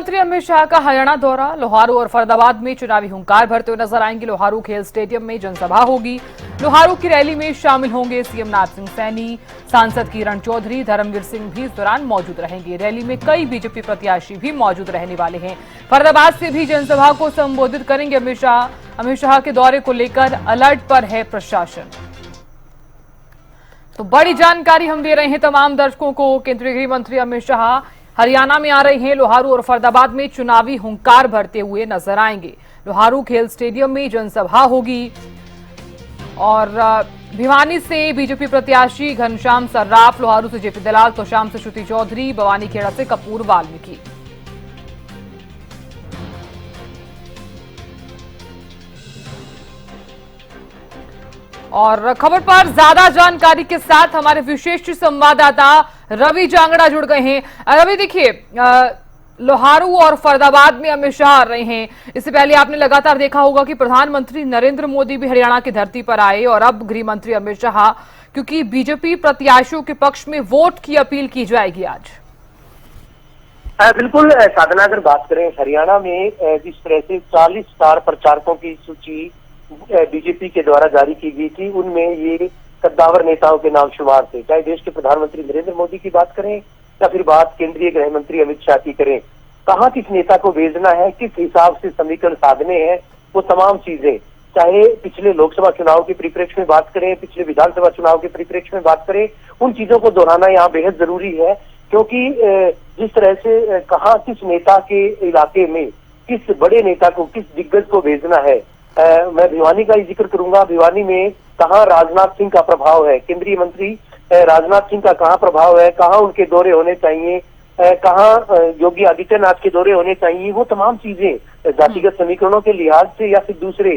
मंत्री अमित शाह का हरियाणा दौरा। लोहारू और फरीदाबाद में चुनावी हुंकार भरते हुए नजर आएंगे। लोहारू खेल स्टेडियम में जनसभा होगी। लोहारू की रैली में शामिल होंगे सीएम नाथ सिंह सैनी, सांसद किरण चौधरी, धर्मवीर सिंह भी इस दौरान मौजूद रहेंगे। रैली में कई बीजेपी प्रत्याशी भी मौजूद रहने वाले हैं। फरीदाबाद से भी जनसभा को संबोधित करेंगे अमित शाह। अमित शाह के दौरे को लेकर अलर्ट पर है प्रशासन। तो बड़ी जानकारी हम दे रहे हैं तमाम दर्शकों को। केंद्रीय गृह मंत्री अमित शाह हरियाणा में आ रहे हैं। लोहारू और फरीदाबाद में चुनावी हुंकार भरते हुए नजर आएंगे। लोहारू खेल स्टेडियम में जनसभा होगी और भिवानी से बीजेपी प्रत्याशी घनश्याम सर्राफ, लोहारू से जेपी दलाल, तोशाम से श्रुति चौधरी, बवानीखेड़ा से कपूर वाल्मीकि। और खबर पर ज्यादा जानकारी के साथ हमारे विशेष संवाददाता रवि जांगड़ा जुड़ गए हैं। रवि, देखिए, लोहारू और फरीदाबाद में अमित शाह आ रहे हैं। इससे पहले आपने लगातार देखा होगा कि प्रधानमंत्री नरेंद्र मोदी भी हरियाणा की धरती पर आए और अब गृह मंत्री अमित शाह, क्योंकि बीजेपी प्रत्याशियों के पक्ष में वोट की अपील की जाएगी आज। बिल्कुल साधना, अगर बात करें हरियाणा में जिस तरह से 40 स्टार प्रचारकों की सूची बीजेपी के द्वारा जारी की गई थी, उनमें ये कद्दावर नेताओं के नाम शुमार थे। चाहे देश के प्रधानमंत्री नरेंद्र मोदी की बात करें या फिर बात केंद्रीय गृह मंत्री अमित शाह की करें, कहाँ किस नेता को भेजना है, किस हिसाब से समीकरण साधने हैं, वो तमाम चीजें, चाहे पिछले लोकसभा चुनाव के परिप्रेक्ष्य में बात करें, पिछले विधानसभा चुनाव के परिप्रेक्ष्य में बात करें, उन चीजों को दोहराना यहाँ बेहद जरूरी है। क्योंकि जिस तरह से कहाँ किस नेता के इलाके में किस बड़े नेता को, किस दिग्गज को भेजना है, मैं भिवानी का ही जिक्र करूंगा। भिवानी में कहाँ राजनाथ सिंह का प्रभाव है, केंद्रीय मंत्री राजनाथ सिंह का कहाँ प्रभाव है, कहाँ उनके दौरे होने चाहिए, कहाँ योगी आदित्यनाथ के दौरे होने चाहिए, वो तमाम चीजें जातिगत समीकरणों के लिहाज से या फिर दूसरे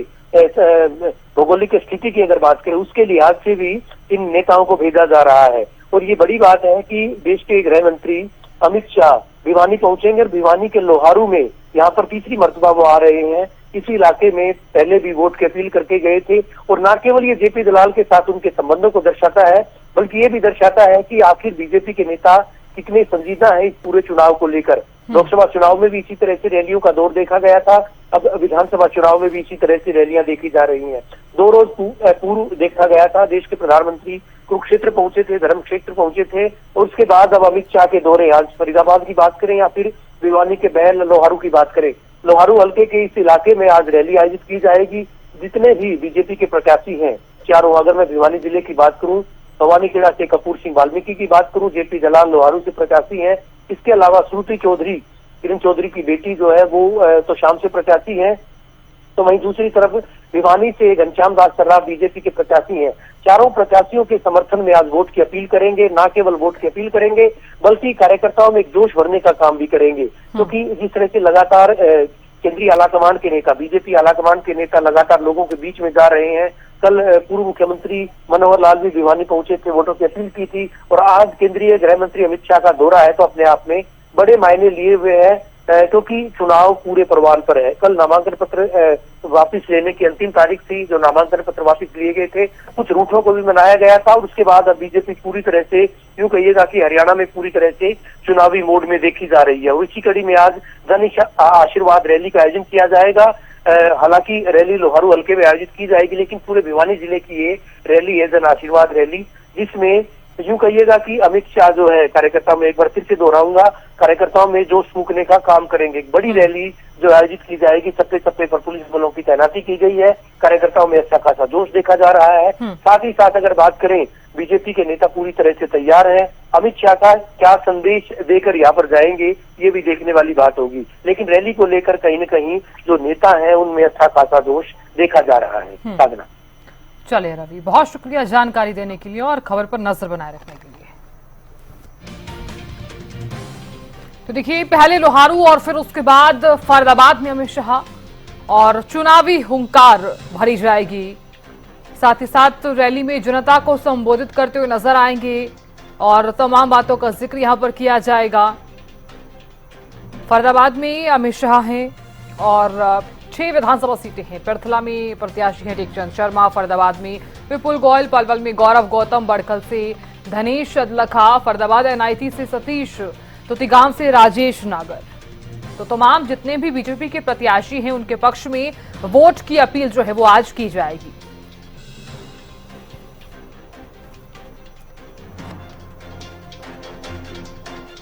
भौगोलिक स्थिति की अगर बात करें उसके लिहाज से भी इन नेताओं को भेजा जा रहा है। और ये बड़ी बात है कि देश के गृह मंत्री अमित शाह भिवानी पहुंचेंगे और भिवानी के लोहारू में यहाँ पर तीसरी मर्तबा वो आ रहे हैं। इसी इलाके में पहले भी वोट की अपील करके गए थे और न केवल ये जेपी दलाल के साथ उनके संबंधों को दर्शाता है, बल्कि ये भी दर्शाता है कि आखिर बीजेपी के नेता कितने संजीदा हैं इस पूरे चुनाव को लेकर। लोकसभा चुनाव में भी इसी तरह से रैलियों का दौर देखा गया था, अब विधानसभा चुनाव में भी इसी तरह से रैलियां देखी जा रही हैं। 2 रोज पूर्व देखा गया था, देश के प्रधानमंत्री कुरुक्षेत्र पहुंचे थे, धर्म क्षेत्र पहुंचे थे, और उसके बाद अब अमित शाह के दौरे, आज फरीदाबाद की बात करें या फिर भिवानी के बैल लोहारू की बात करें, लोहारू हल्के के इस इलाके में आज रैली आयोजित की जाएगी। जितने भी बीजेपी के प्रत्याशी हैं चारों, अगर मैं भिवानी जिले की बात करूं, बवानीखेड़ा से कपूर सिंह वाल्मीकि की बात करूं, जेपी दलाल लोहारू से प्रत्याशी हैं। इसके अलावा श्रुति चौधरी, किरण चौधरी की बेटी जो है वो तोशाम से प्रत्याशी है। तो वहीं दूसरी तरफ भिवानी से घनश्याम दास सर्राफ बीजेपी के प्रत्याशी हैं। चारों प्रत्याशियों के समर्थन में आज वोट की अपील करेंगे। न केवल वोट की अपील करेंगे बल्कि कार्यकर्ताओं में एक जोश भरने का काम भी करेंगे। क्योंकि जिस तरह से लगातार केंद्रीय आलाकमान के नेता, बीजेपी आलाकमान के नेता लगातार लोगों के बीच में जा रहे हैं। कल पूर्व मुख्यमंत्री मनोहर लाल भी भिवानी पहुंचे थे, वोटों की अपील की थी, और आज केंद्रीय गृह मंत्री अमित शाह का दौरा है तो अपने आप में बड़े मायने लिए हुए हैं। क्योंकि चुनाव पूरे परवान पर है। कल नामांकन पत्र वापस लेने की अंतिम तारीख थी, जो नामांकन पत्र वापस लिए गए थे, कुछ रूठों को भी मनाया गया था, और उसके बाद अब बीजेपी पूरी तरह से, यूं कहिएगा कि हरियाणा में पूरी तरह से चुनावी मोड में देखी जा रही है। और इसी कड़ी में आज जन आशीर्वाद रैली का आयोजन किया जाएगा। हालांकि रैली लोहारू हल्के में आयोजित की जाएगी, लेकिन पूरे भिवानी जिले की ये रैली है, जन आशीर्वाद रैली, जिसमें यूं कहिएगा कि अमित शाह जो है कार्यकर्ताओं में, एक बार फिर से दोहराऊंगा, कार्यकर्ताओं में जोश फूंकने का काम करेंगे। एक बड़ी रैली जो आयोजित की जाएगी, चप्पे चप्पे पर पुलिस बलों की तैनाती की गई है, कार्यकर्ताओं में अच्छा खासा जोश देखा जा रहा है। साथ ही साथ अगर बात करें, बीजेपी के नेता पूरी तरह से तैयार हैं। अमित शाह का क्या संदेश देकर यहाँ पर जाएंगे, ये भी देखने वाली बात होगी। लेकिन रैली को लेकर कहीं न कहीं जो नेता है उनमें अच्छा खासा जोश देखा जा रहा है। साधना, चलिए रवि, बहुत शुक्रिया जानकारी देने के लिए और खबर पर नजर बनाए रखने के लिए। तो देखिए, पहले लोहारू और फिर उसके बाद फरीदाबाद में अमित शाह और चुनावी हुंकार भरी जाएगी। साथ ही साथ रैली में जनता को संबोधित करते हुए नजर आएंगे और तमाम बातों का जिक्र यहां पर किया जाएगा। फरीदाबाद में अमित शाह हैं और 6 विधानसभा सीटें हैं। पिरथला में प्रत्याशी हैं टेकचंद शर्मा, फरीदाबाद में विपुल गोयल, पलवल में गौरव गौतम, बड़खल से धनेश अदलखा, फरीदाबाद एनआईटी से सतीश, तोतीगांव से राजेश नागर। तो तमाम जितने भी बीजेपी के प्रत्याशी हैं उनके पक्ष में वोट की अपील जो है वो आज की जाएगी।